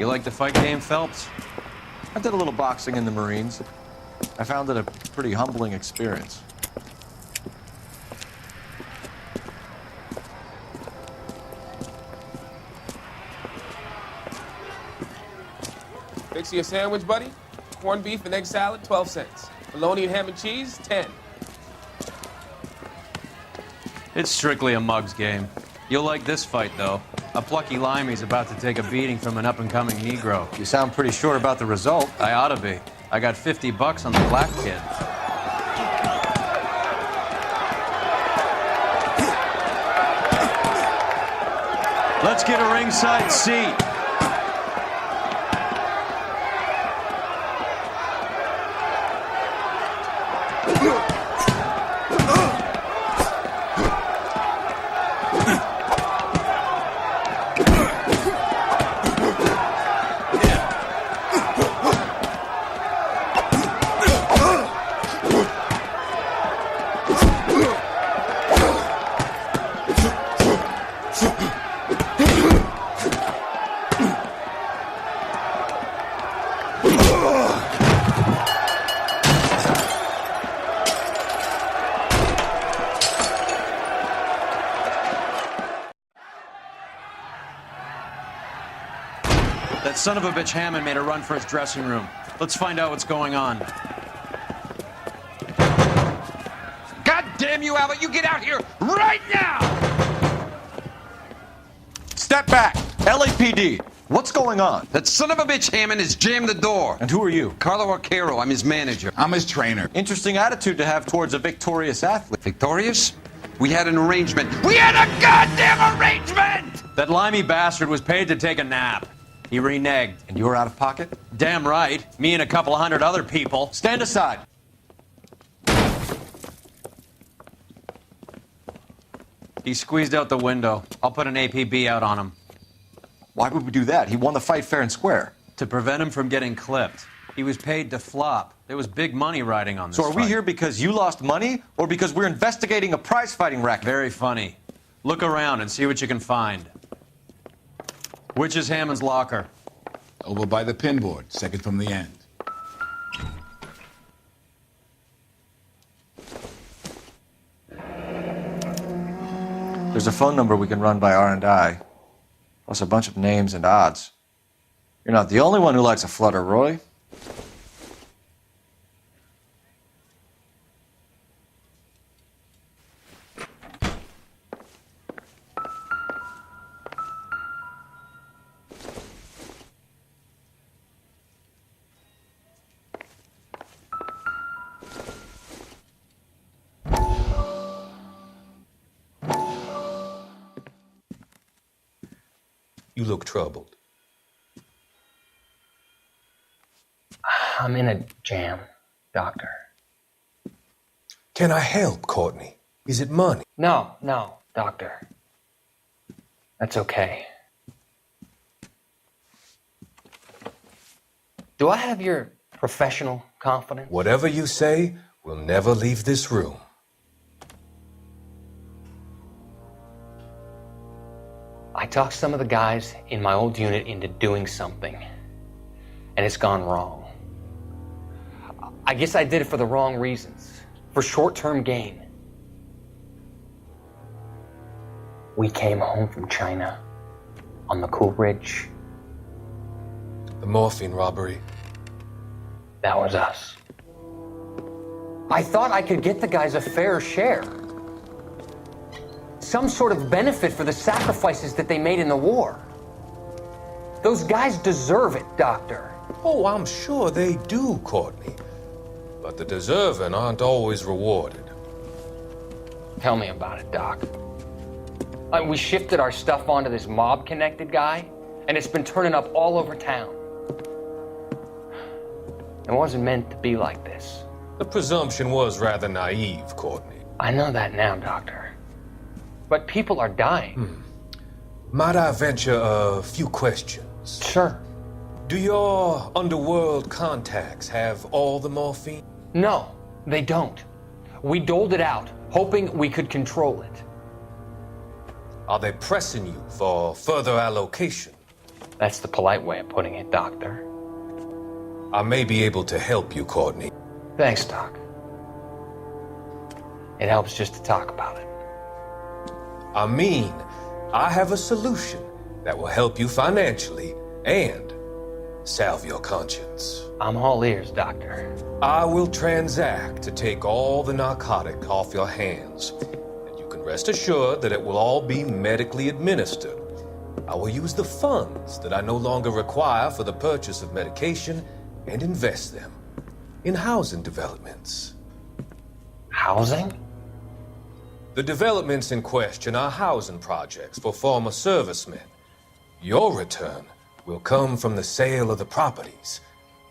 You like the fight game, Phelps? I did a little boxing in the Marines. I found it a pretty humbling experience. Fix you a sandwich, buddy? Corned beef and egg salad, 12 cents. Bologna and ham and cheese, 10. It's strictly a mug's game. You'll like this fight, though. A plucky limey's about to take a beating from an up-and-coming Negro. You sound pretty sure about the result. I ought to be. I got $50 on the black kid. Let's get a ringside seat. That son of a bitch Hammond made a run for his dressing room. Let's find out what's going on. God damn you, Albert! You get out here right now! Step back! LAPD! What's going on? That son of a bitch Hammond has jammed the door. And who are you? Carlo Arcaro, I'm his manager. I'm his trainer. Interesting attitude to have towards a victorious athlete. Victorious? We had an arrangement. We had a goddamn arrangement! That limey bastard was paid to take a nap. He reneged. And you were out of pocket? Damn right. Me and a couple hundred other people. Stand aside. He squeezed out the window. I'll put an APB out on him. Why would we do that? He won the fight fair and square. To prevent him from getting clipped. He was paid to flop. There was big money riding on this So are we fight. here because you lost money or because we're investigating a prize-fighting racket? Very funny. Look around and see what you can find. Which is Hammond's locker? Over by the pinboard, second from the end. There's a phone number we can run by R&I, plus a bunch of names and odds. You're not the only one who likes a flutter, Roy. You look troubled. I'm in a jam, Doctor. Can I help, Courtney? Is it money? No, Doctor. That's okay. Do I have your professional confidence? Whatever you say, we'll never leave this room. I talked some of the guys in my old unit into doing something, and it's gone wrong. I guess I did it for the wrong reasons, for short-term gain. We came home from China on the Cool Ridge. The morphine robbery. That was us. I thought I could get the guys a fair share. Some sort of benefit for the sacrifices that they made in the war. Those guys deserve it, Doctor. Oh, I'm sure they do, Courtney. But the deserving aren't always rewarded. Tell me about it, Doc. We shifted our stuff onto this mob-connected guy, and it's been turning up all over town. It wasn't meant to be like this. The presumption was rather naive, Courtney. I know that now, Doctor. But people are dying. Might I venture a few questions? Sure. Do your underworld contacts have all the morphine? No, they don't. We doled it out, hoping we could control it. Are they pressing you for further allocation? That's the polite way of putting it, Doctor. I may be able to help you, Courtney. Thanks, Doc. It helps just to talk about it. I mean, I have a solution that will help you financially and salve your conscience. I'm all ears, Doctor. I will transact to take all the narcotic off your hands, and you can rest assured that it will all be medically administered. I will use the funds that I no longer require for the purchase of medication and invest them in housing developments. Housing? The developments in question are housing projects for former servicemen. Your return will come from the sale of the properties,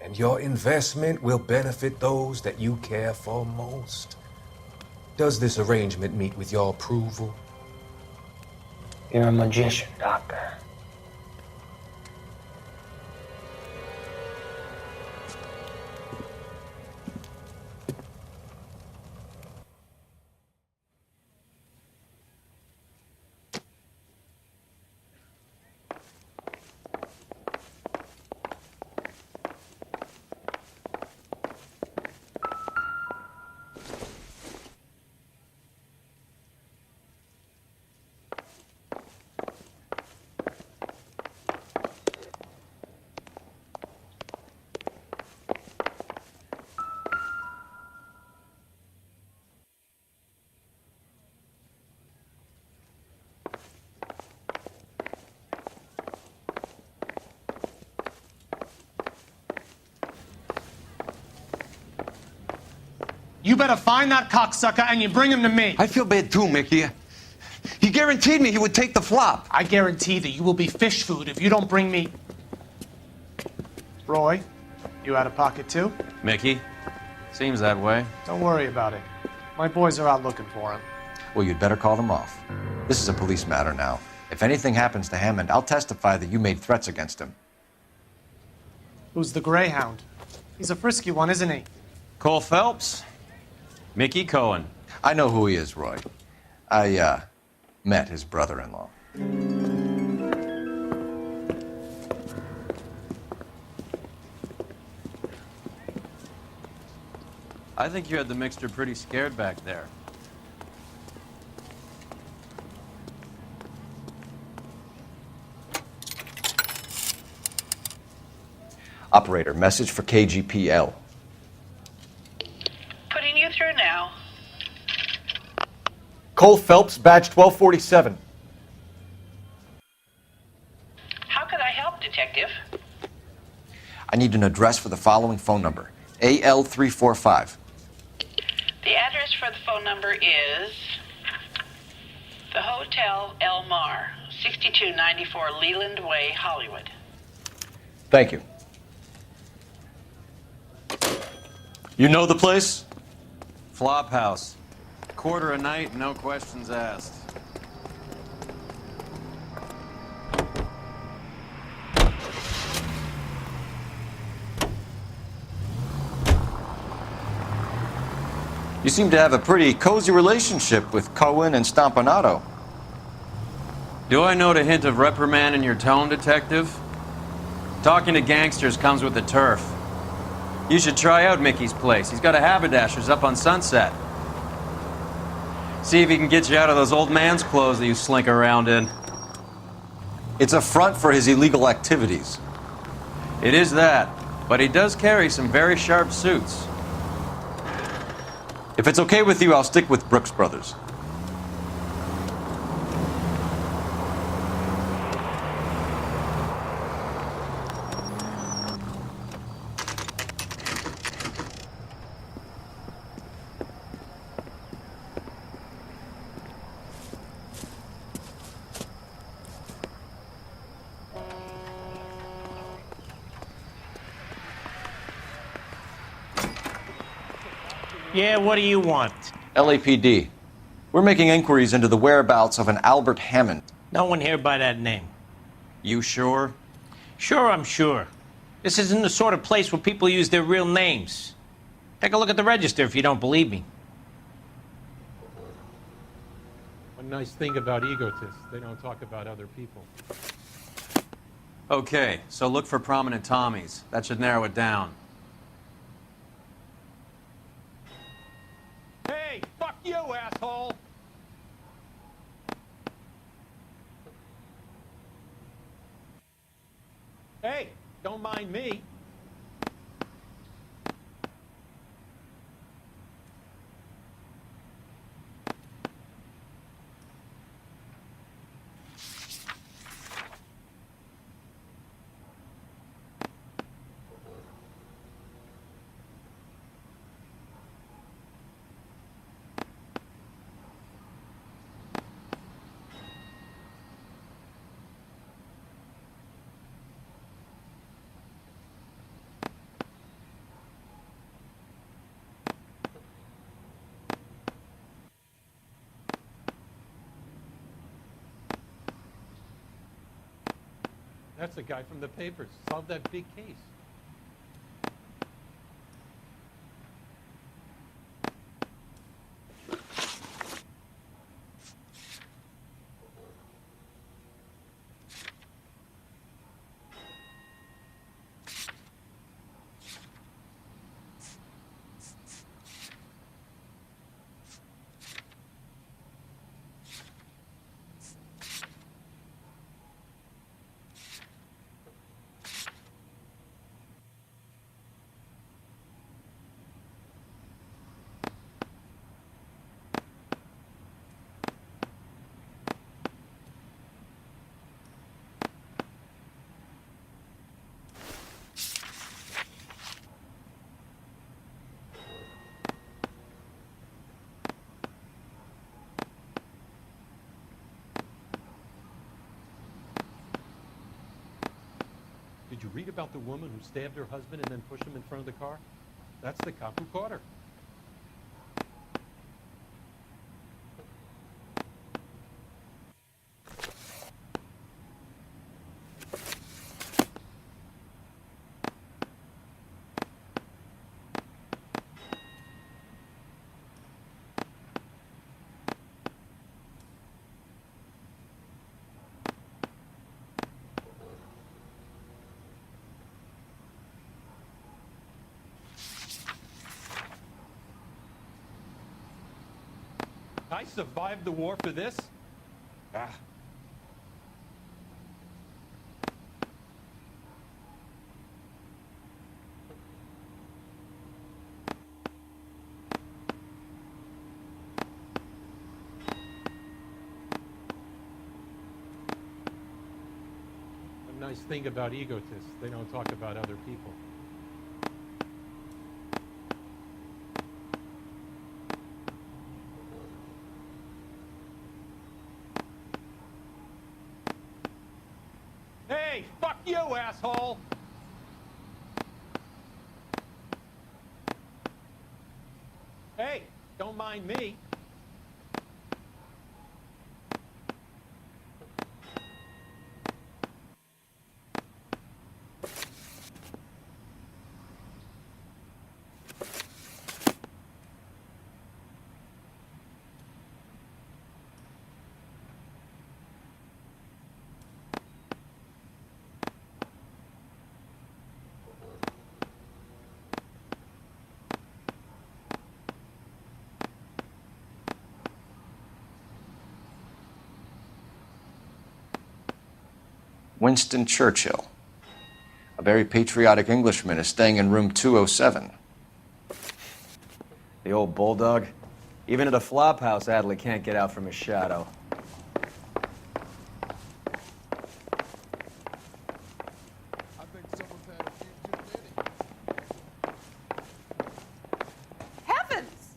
and your investment will benefit those that you care for most. Does this arrangement meet with your approval? You're a magician, Doctor. You better find that cocksucker and you bring him to me. I feel bad too, Mickey. He guaranteed me he would take the flop. I guarantee that you will be fish food if you don't bring me... Roy, you out of pocket too? Mickey? Seems that way. Don't worry about it. My boys are out looking for him. Well, you'd better call them off. This is a police matter now. If anything happens to Hammond, I'll testify that you made threats against him. Who's the Greyhound? He's a frisky one, isn't he? Cole Phelps? Mickey Cohen. I know who he is, Roy. I, met his brother-in-law. I think you had the mixture pretty scared back there. Operator, message for KGPL. Putting you through now. Cole Phelps, badge 1247. How could I help, Detective? I need an address for the following phone number. AL345. The address for the phone number is the Hotel El Mar, 6294 Leland Way, Hollywood. Thank you. You know the place? Flop house. Quarter a night, no questions asked. You seem to have a pretty cozy relationship with Cohen and Stompanato. Do I note a hint of reprimand in your tone, Detective? Talking to gangsters comes with the turf. You should try out Mickey's place. He's got a haberdasher's up on Sunset. See if he can get you out of those old man's clothes that you slink around in. It's a front for his illegal activities. It is that, but he does carry some very sharp suits. If it's okay with you, I'll stick with Brooks Brothers. Yeah, what do you want? LAPD. We're making inquiries into the whereabouts of an Albert Hammond. No one here by that name. You sure? Sure, I'm sure. This isn't the sort of place where people use their real names. Take a look at the register if you don't believe me. One nice thing about egotists, they don't talk about other people. Okay, so look for prominent Tommies. That should narrow it down. Hey, fuck you, asshole! Hey, don't mind me. That's the guy from the papers. Solved that big case. Did you read about the woman who stabbed her husband and then pushed him in front of the car? That's the cop who caught her. I survived the war for this? Ah. A nice thing about egotists, they don't talk about other people. Hey, fuck you, asshole! Hey, don't mind me. Winston Churchill. A very patriotic Englishman is staying in room 207. The old bulldog. Even at a flop house, Adley can't get out from his shadow. I think someone's had a few too many. Heavens!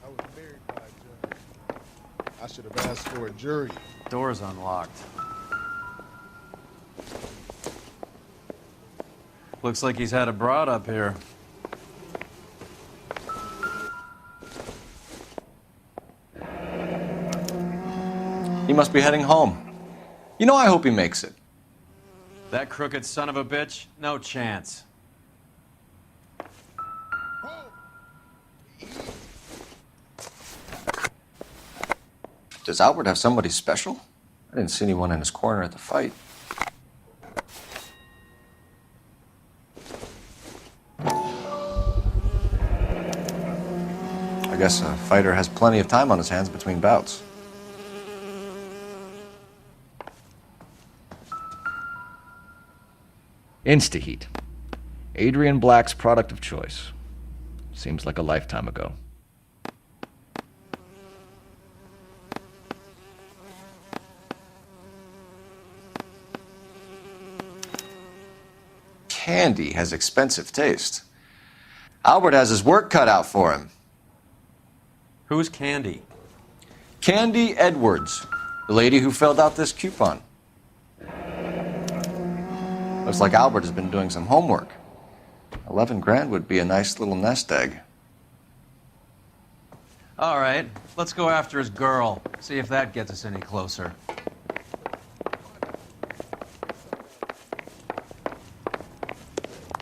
I was married by a judge. I should have asked for a jury. Door's unlocked. Looks like he's had a broad up here. He must be heading home. You know, I hope he makes it. That crooked son of a bitch? No chance. Does Albert have somebody special? I didn't see anyone in his corner at the fight. I guess a fighter has plenty of time on his hands between bouts. Instaheat. Adrian Black's product of choice. Seems like a lifetime ago. Candy has expensive taste. Albert has his work cut out for him. Who's Candy? Candy Edwards, the lady who filled out this coupon. Looks like Albert has been doing some homework. 11 grand would be a nice little nest egg. All right, let's go after his girl. See if that gets us any closer.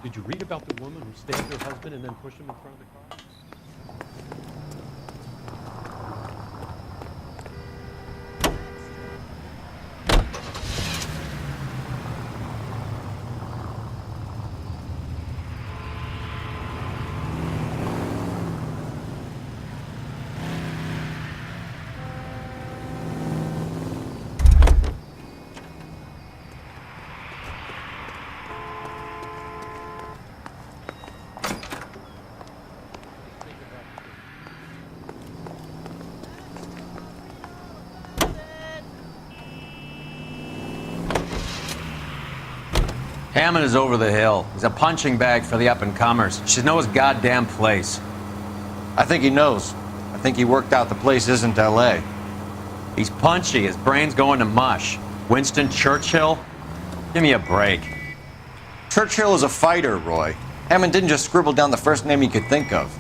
Did you read about the woman who stabbed her husband and then pushed him in front of the car? Hammond is over the hill. He's a punching bag for the up-and-comers. Should know his goddamn place. I think he knows. I think he worked out the place isn't L.A. He's punchy. His brain's going to mush. Winston Churchill? Give me a break. Churchill is a fighter, Roy. Hammond didn't just scribble down the first name he could think of.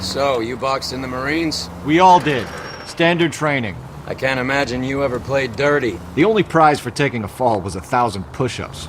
So, you boxed in the Marines? We all did. Standard training. I can't imagine you ever played dirty. The only prize for taking a fall was 1,000 push-ups.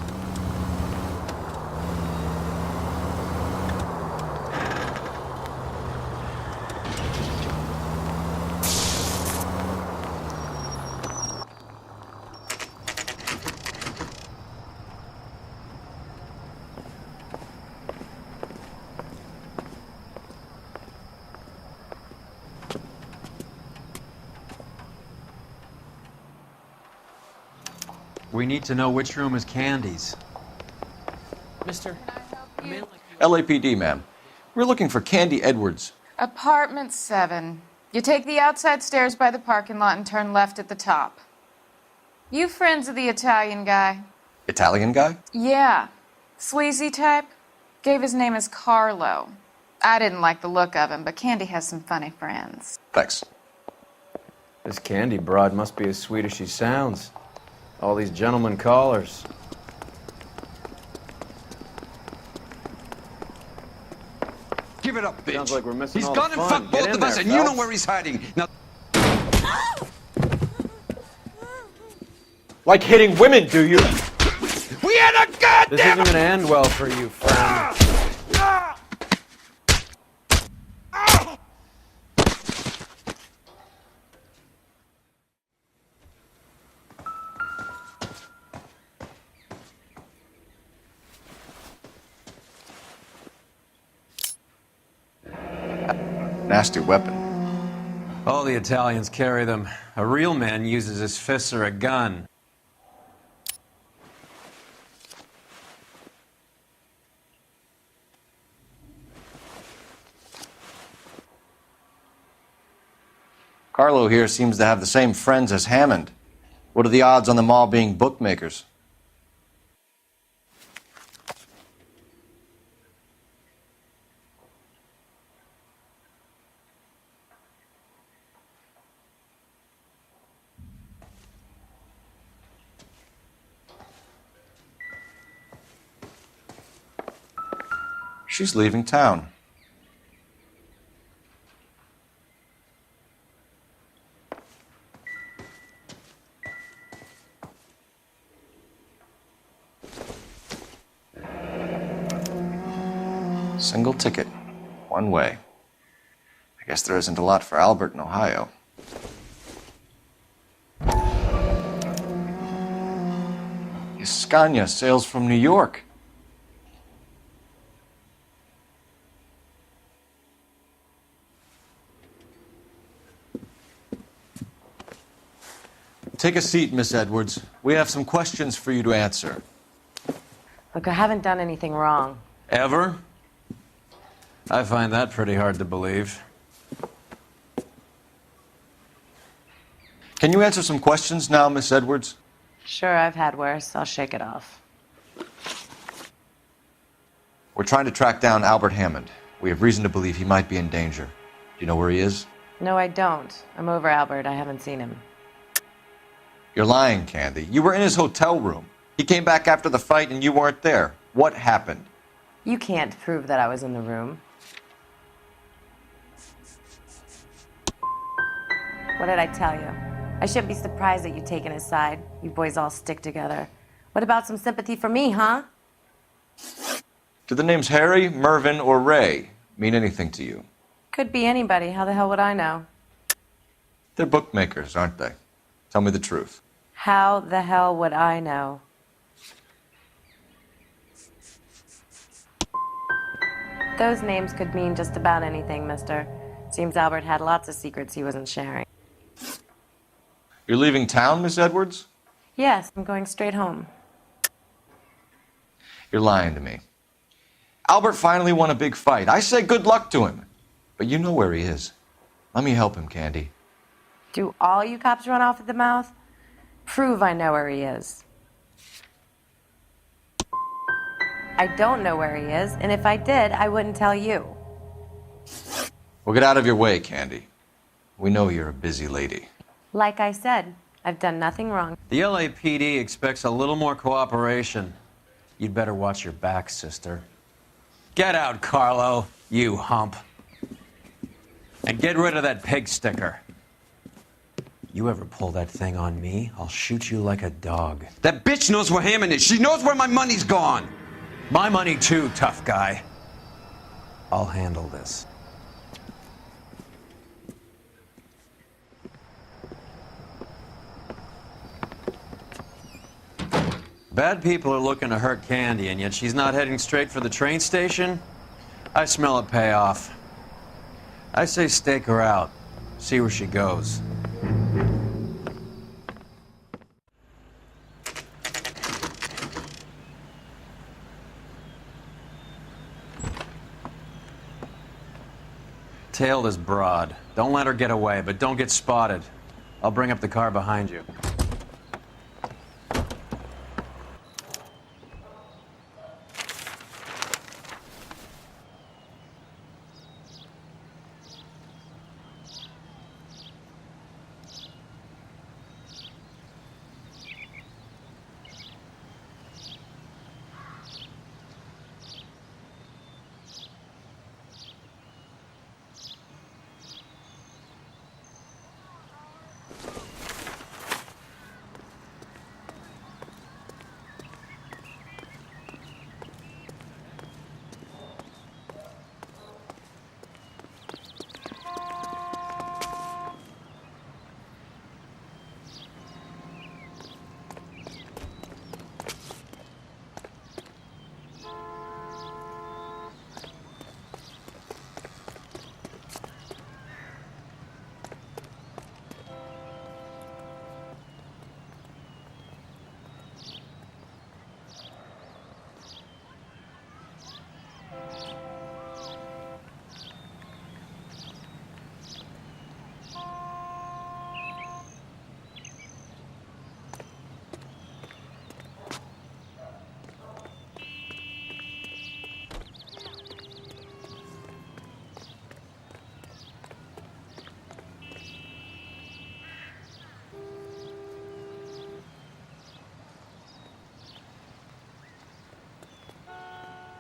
We need to know which room is Candy's. Mister, a man like you... LAPD, ma'am. We're looking for Candy Edwards. Apartment 7. You take the outside stairs by the parking lot and turn left at the top. You friends of the Italian guy? Italian guy? Yeah. Sleazy type? Gave his name as Carlo. I didn't like the look of him, but Candy has some funny friends. Thanks. This Candy broad must be as sweet as she sounds. All these gentlemen callers. Give it up, bitch. Sounds like we're missing He's all gone the and fun. fucked Get both in of us, there, and you know Phelps. where he's hiding. Now, Like hitting women, do you? we had a goddamn... This isn't gonna end well for you, friend. Nasty weapon. All the Italians carry them. A real man uses his fists or a gun. Carlo here seems to have the same friends as Hammond. What are the odds on them all being bookmakers? She's leaving town. Single ticket, one way. I guess there isn't a lot for Albert in Ohio. Scania sails from New York. Take a seat, Miss Edwards. We have some questions for you to answer. Look, I haven't done anything wrong. Ever? I find that pretty hard to believe. Can you answer some questions now, Miss Edwards? Sure, I've had worse. I'll shake it off. We're trying to track down Albert Hammond. We have reason to believe he might be in danger. Do you know where he is? No, I don't. I'm over Albert. I haven't seen him. You're lying, Candy. You were in his hotel room. He came back after the fight and you weren't there. What happened? You can't prove that I was in the room. What did I tell you? I shouldn't be surprised that you've taken his side. You boys all stick together. What about some sympathy for me, huh? Do the names Harry, Mervyn, or Ray mean anything to you? Could be anybody. How the hell would I know? They're bookmakers, aren't they? Tell me the truth. How the hell would I know? Those names could mean just about anything, mister. Seems Albert had lots of secrets he wasn't sharing. You're leaving town, Miss Edwards? Yes, I'm going straight home. You're lying to me. Albert finally won a big fight. I say good luck to him. But you know where he is. Let me help him, Candy. Do all you cops run off at the mouth? Prove I know where he is. I don't know where he is, and if I did, I wouldn't tell you. Well, get out of your way, Candy. We know you're a busy lady. Like I said, I've done nothing wrong. The LAPD expects a little more cooperation. You'd better watch your back, sister. Get out, Carlo, you hump. And get rid of that pig sticker. You ever pull that thing on me, I'll shoot you like a dog. That bitch knows where Hammond is. She knows where my money's gone. My money too, tough guy. I'll handle this. Bad people are looking to hurt Candy, and yet she's not heading straight for the train station? I smell a payoff. I say stake her out. See where she goes. Tail this broad. Don't let her get away, but don't get spotted. I'll bring up the car behind you.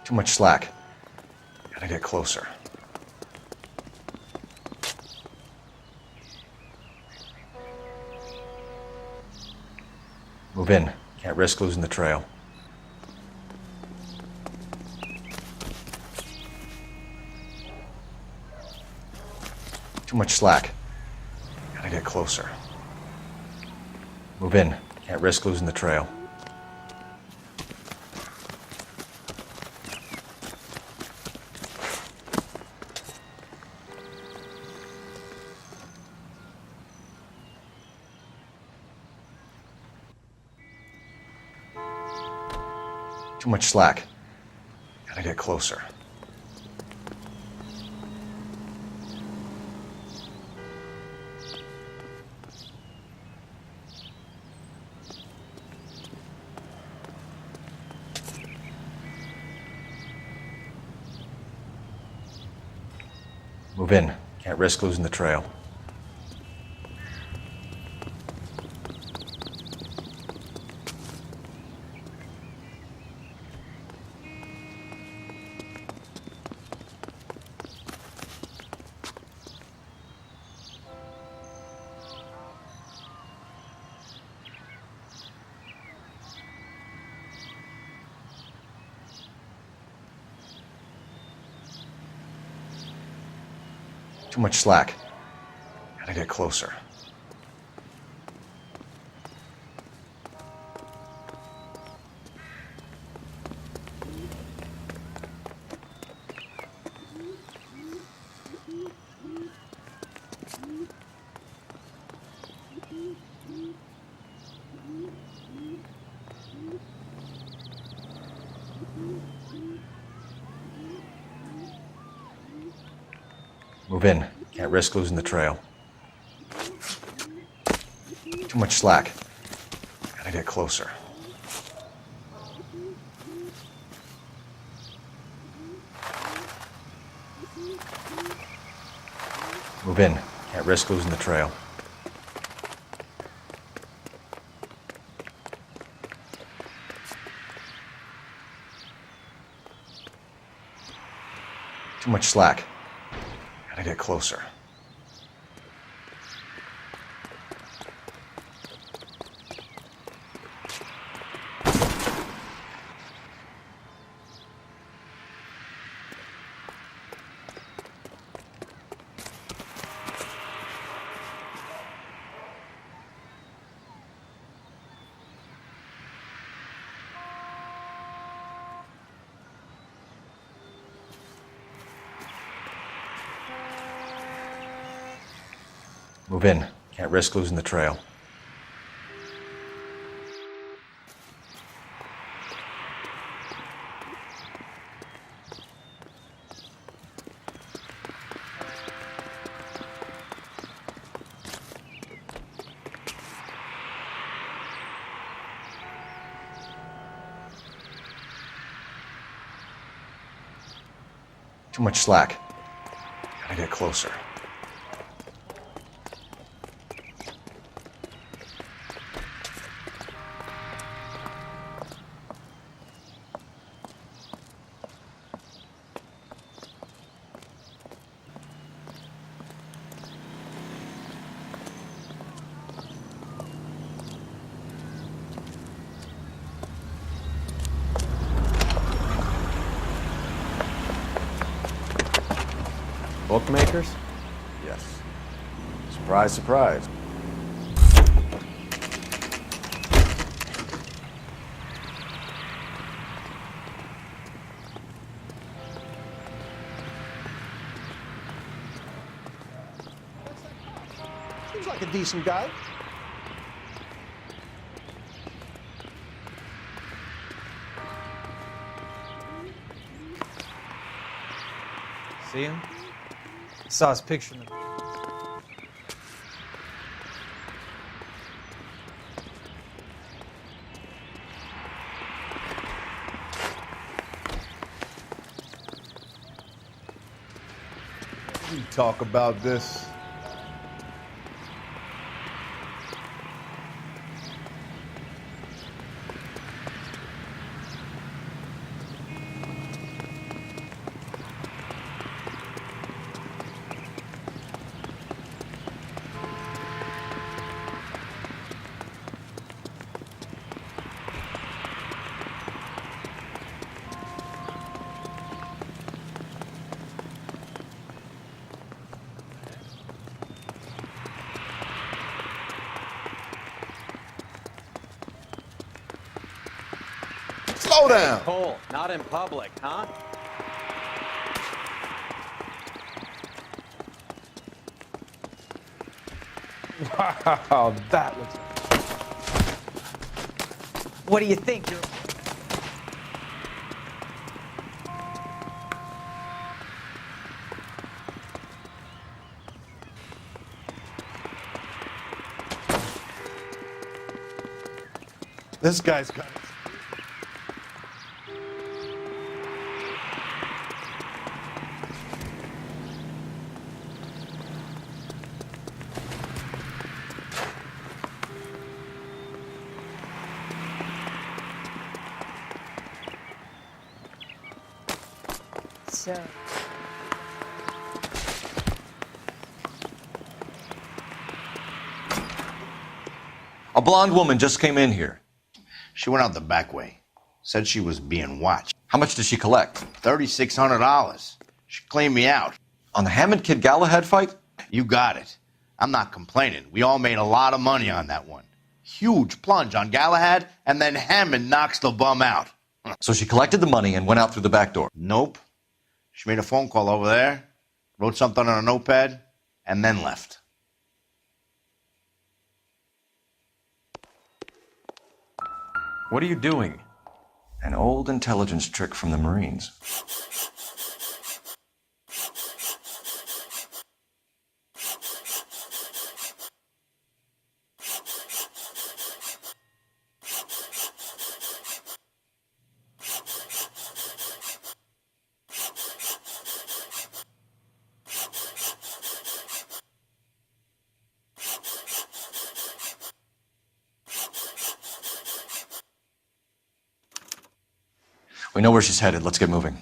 Too much slack. Gotta get closer. Move in. Can't risk losing the trail. Too much slack. Gotta get closer. Move in. Can't risk losing the trail. Too much slack. Gotta get closer. Move in. Can't risk losing the trail. Too much slack. Gotta get closer. Move in. Can't risk losing the trail. Too much slack. Gotta get closer. Move in. Can't risk losing the trail. Too much slack. Gotta get closer. Move in. Can't risk losing the trail. Too much slack. Gotta get closer. Bookmakers? Yes. Surprise, surprise. Seems like a decent guy. See him? Saw his picture in the... We talk about this. Slow down. Cole, not in public, huh? Wow, that looks... What do you think? This guy's got it. So. A blonde woman just came in here. She went out the back way. Said she was being watched. How much did she collect? $3,600. She cleaned me out. On the Hammond Kid Galahad fight? You got it. I'm not complaining. We all made a lot of money on that one. Huge plunge on Galahad, and then Hammond knocks the bum out. So she collected the money and went out through the back door? Nope. She made a phone call over there, wrote something on a notepad, and then left. What are you doing? An old intelligence trick from the Marines. We know where she's headed. Let's get moving.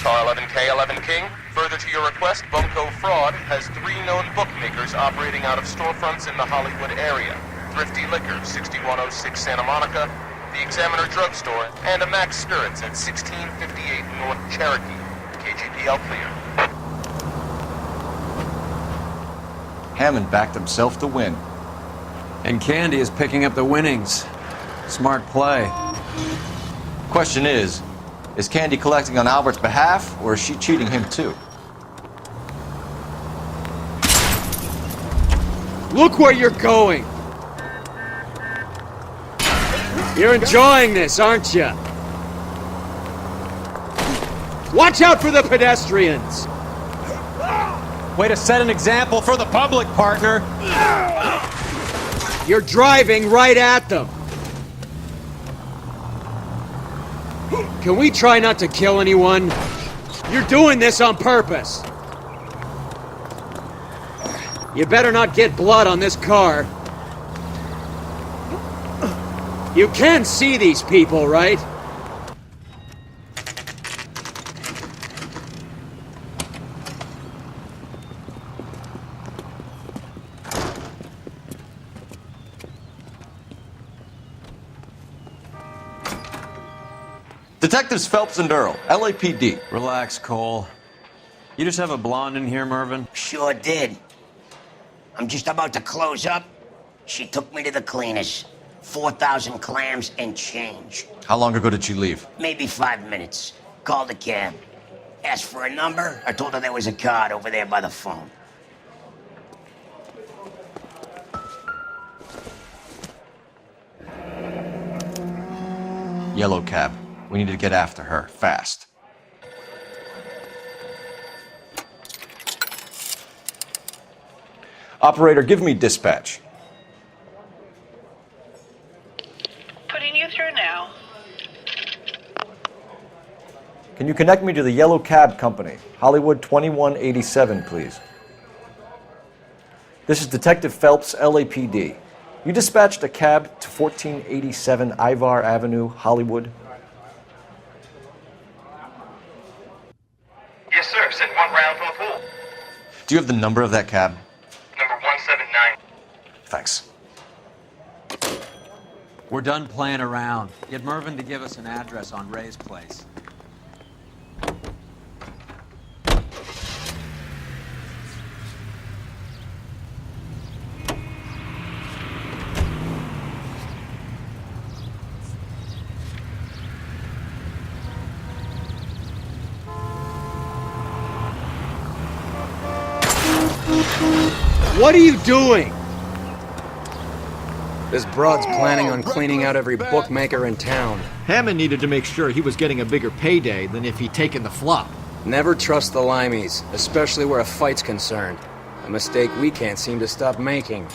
Car 11K, 11 King. Further to your request, Bunko Fraud has 3 known bookmakers operating out of storefronts in the Hollywood area. Thrifty Liquor, 6106 Santa Monica, the Examiner Drugstore, and a Max Spirits at 1658 North Cherokee. KGPL clear. Hammond backed himself to win. And Candy is picking up the winnings. Smart play. Question is Candy collecting on Albert's behalf, or is she cheating him too? Look where you're going! You're enjoying this, aren't you? Watch out for the pedestrians! Way to set an example for the public, partner! You're driving right at them! Can we try not to kill anyone? You're doing this on purpose! You better not get blood on this car. You can see these people, right? Detectives Phelps and Earl, LAPD. Relax, Cole. You just have a blonde in here, Mervyn? Sure did. I'm just about to close up. She took me to the cleaners. 4,000 clams and change. How long ago did she leave? Maybe 5 minutes. Called a cab. Asked for a number. I told her there was a card over there by the phone. Yellow cab. We need to get after her, fast. Operator, give me dispatch. Putting you through now. Can you connect me to the Yellow Cab Company, Hollywood 2187, please? This is Detective Phelps, LAPD. You dispatched a cab to 1487 Ivar Avenue, Hollywood? Yes, sir. Sent 1 round from the pool. Do you have the number of that cab? Number 179. Thanks. We're done playing around. Get Mervyn to give us an address on Ray's place. What are you doing? This broad's planning on cleaning out every bookmaker in town. Hammond needed to make sure he was getting a bigger payday than if he'd taken the flop. Never trust the limeys, especially where a fight's concerned. A mistake we can't seem to stop making.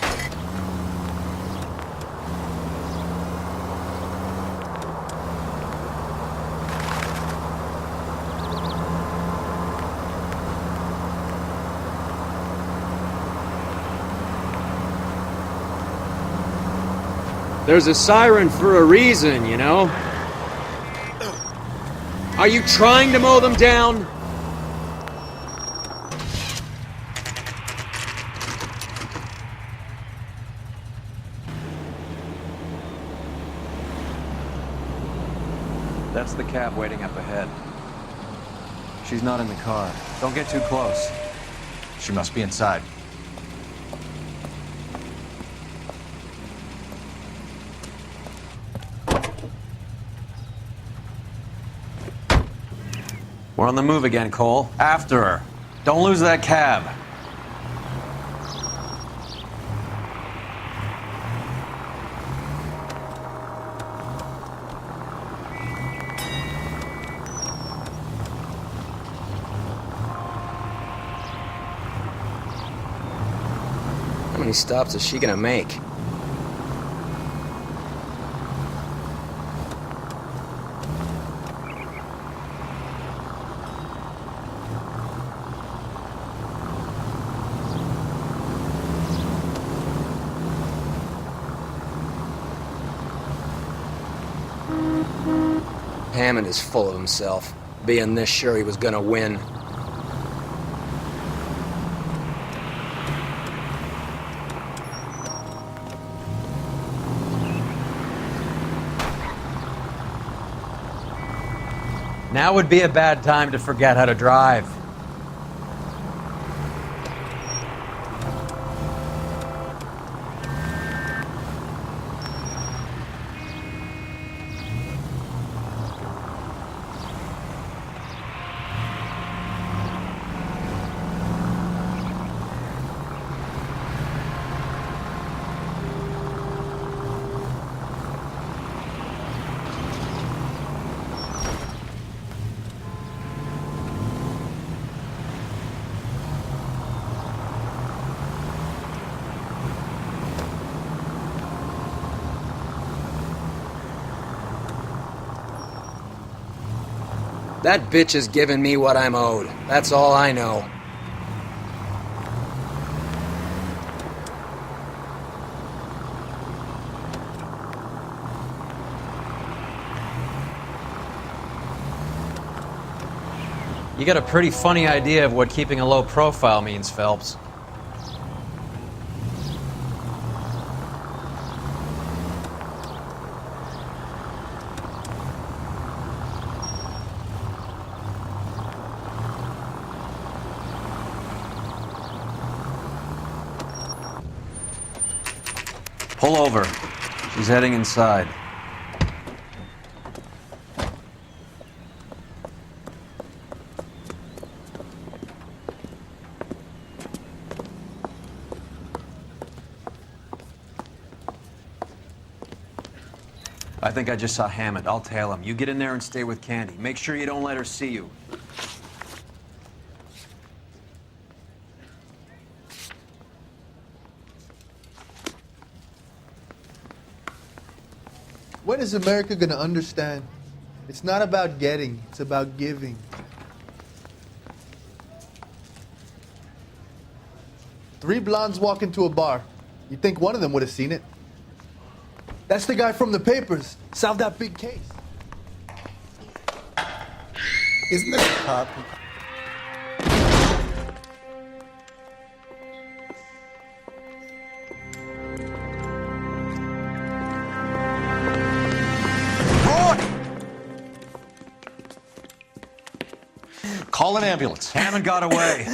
There's a siren for a reason, you know? Are you trying to mow them down? That's the cab waiting up ahead. She's not in the car. Don't get too close. She must be inside. We're on the move again, Cole. After her. Don't lose that cab. How many stops is she gonna make? Hammond is full of himself, being this sure he was gonna win. Now would be a bad time to forget how to drive. That bitch is giving me what I'm owed. That's all I know. You got a pretty funny idea of what keeping a low profile means, Phelps. Pull over. She's heading inside. I think I just saw Hammond. I'll tail him. You get in there and stay with Candy. Make sure you don't let her see you. When is America gonna understand? It's not about getting, it's about giving. Three blondes walk into a bar. You'd think one of them would have seen it. That's the guy from the papers. Solved that big case. Isn't this a cop? Call an ambulance. Hammond got away.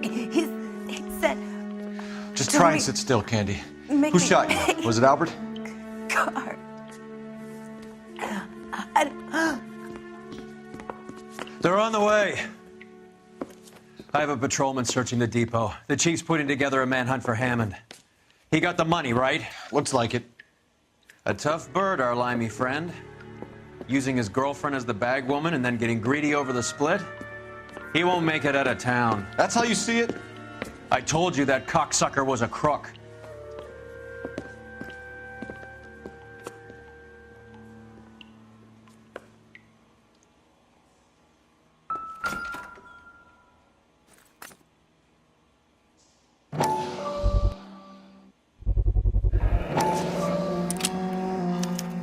He said... Just try and sit still, Candy. Mickey. Who shot you? Was it Albert? Car. They're on the way. I have a patrolman searching the depot. The chief's putting together a manhunt for Hammond. He got the money, right? Looks like it. A tough bird, our limey friend. Using his girlfriend as the bag woman and then getting greedy over the split. He won't make it out of town. That's how you see it? I told you that cocksucker was a crook.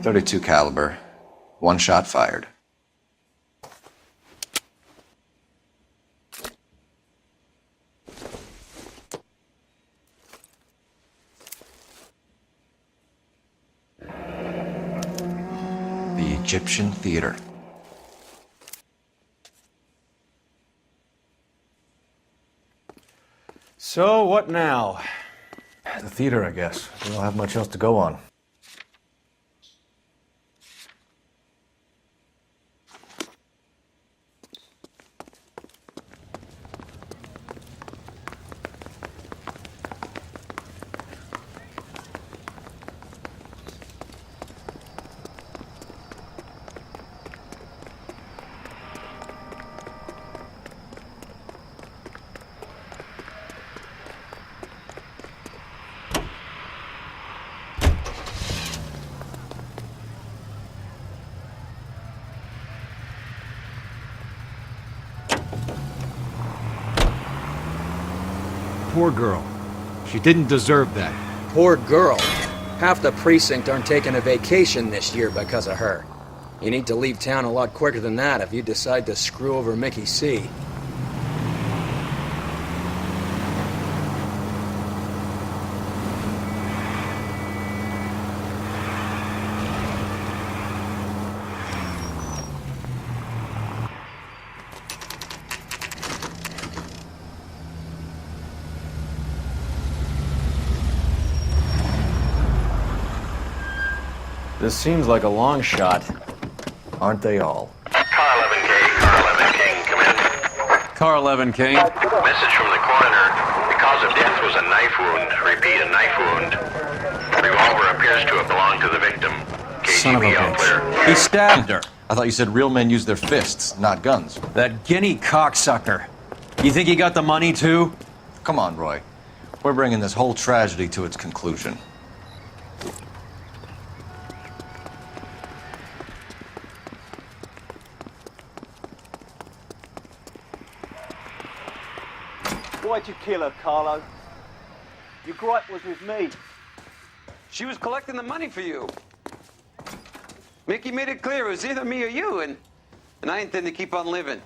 .32 caliber. One shot fired. The Egyptian Theater. So, what now? The theater, I guess. We don't have much else to go on. Poor girl. She didn't deserve that. Poor girl. Half the precinct aren't taking a vacation this year because of her. You need to leave town a lot quicker than that if you decide to screw over Mickey C. This seems like a long shot. Aren't they all? Car 11K, Car 11 King, come in. Car 11 King. Message from the coroner. The cause of death was a knife wound. Repeat, a knife wound. Revolver appears to have belonged to the victim. Son of a KGB all clear. bitch. He stabbed her. I thought you said real men use their fists, not guns. That guinea cocksucker. You think he got the money too? Come on, Roy. We're bringing this whole tragedy to its conclusion. Why'd you kill her, Carlo? Your gripe was with me. She was collecting the money for you. Mickey made it clear it was either me or you, and I intend to keep on living.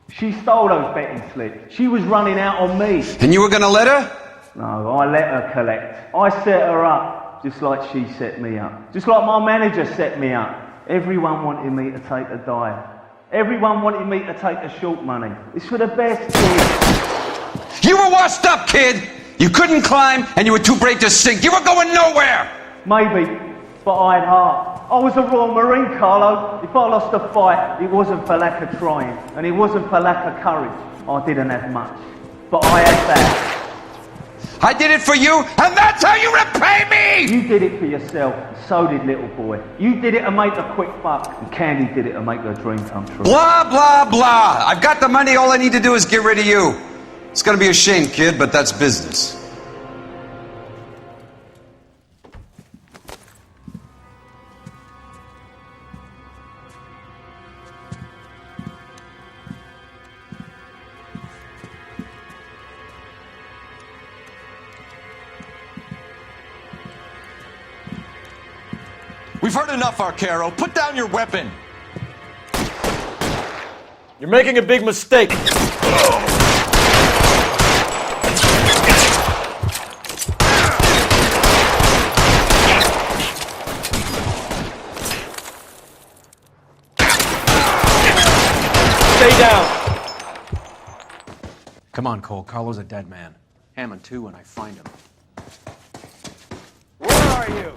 She stole those betting slips. She was running out on me. And you were gonna let her? No, I let her collect. I set her up, just like she set me up. Just like my manager set me up. Everyone wanted me to take a dive. Everyone wanted me to take the short money. It's for the best, kid. You were washed up, kid! You couldn't climb, and you were too brave to sink. You were going nowhere! Maybe, but I had heart. I was a Royal Marine, Carlo. If I lost a fight, it wasn't for lack of trying, and it wasn't for lack of courage. I didn't have much, but I had that. I did it for you, and that's how you repay me! You did it for yourself, and so did little boy. You did it to make a quick buck, and Candy did it to make her dream come true. Blah, blah, blah. I've got the money. All I need to do is get rid of you. It's gonna be a shame, kid, but that's business. We've heard enough, Arcaro. Put down your weapon. You're making a big mistake. Stay down. Come on, Cole. Carlo's a dead man. Hammond too when I find him. Where are you?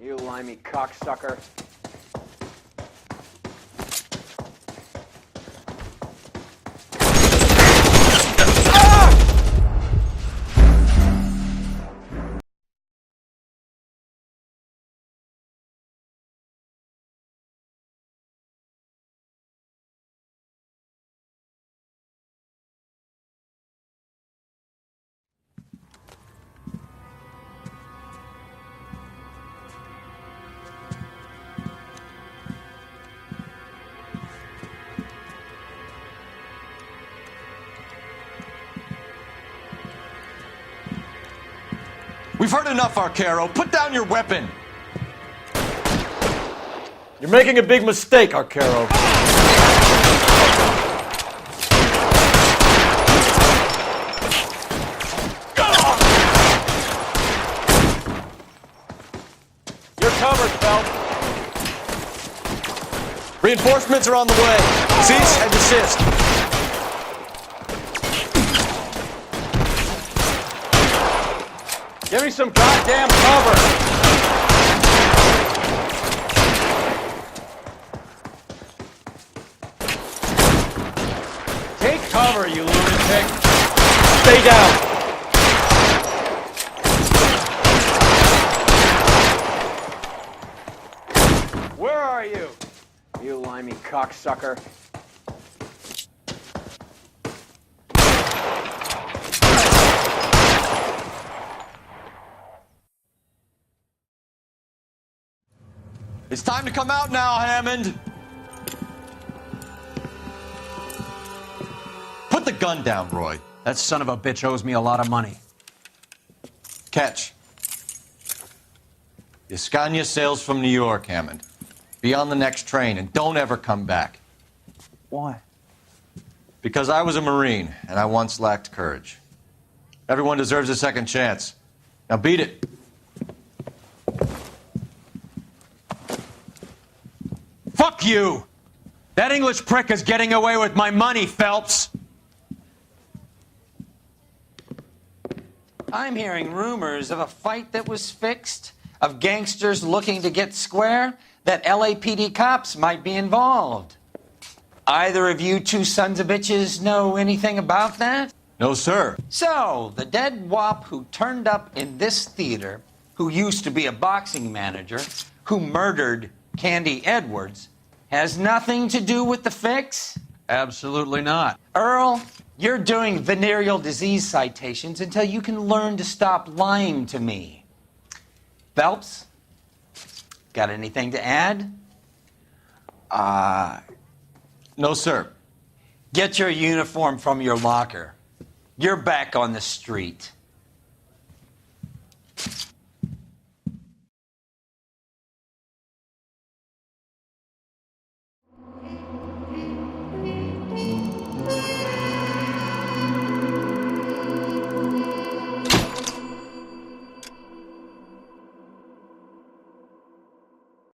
You limey cocksucker. We've heard enough, Arcaro. Put down your weapon. You're making a big mistake, Arcaro. You're covered, Phelps. Reinforcements are on the way. Cease and desist. Give me some goddamn cover. Take cover, you lunatic. Stay down. Where are you? You limey cocksucker. It's time to come out now, Hammond. Put the gun down, Roy. That son of a bitch owes me a lot of money. Catch. The Scania sails from New York, Hammond. Be on the next train and don't ever come back. Why? Because I was a Marine and I once lacked courage. Everyone deserves a second chance. Now beat it. Fuck you! That English prick is getting away with my money, Phelps! I'm hearing rumors of a fight that was fixed, of gangsters looking to get square, that LAPD cops might be involved. Either of you two sons of bitches know anything about that? No, sir. So, the dead wop who turned up in this theater, who used to be a boxing manager, who murdered Candy Edwards, has nothing to do with the fix? Absolutely not. Earl, you're doing venereal disease citations until you can learn to stop lying to me. Phelps, got anything to add? No, sir. Get your uniform from your locker. You're back on the street.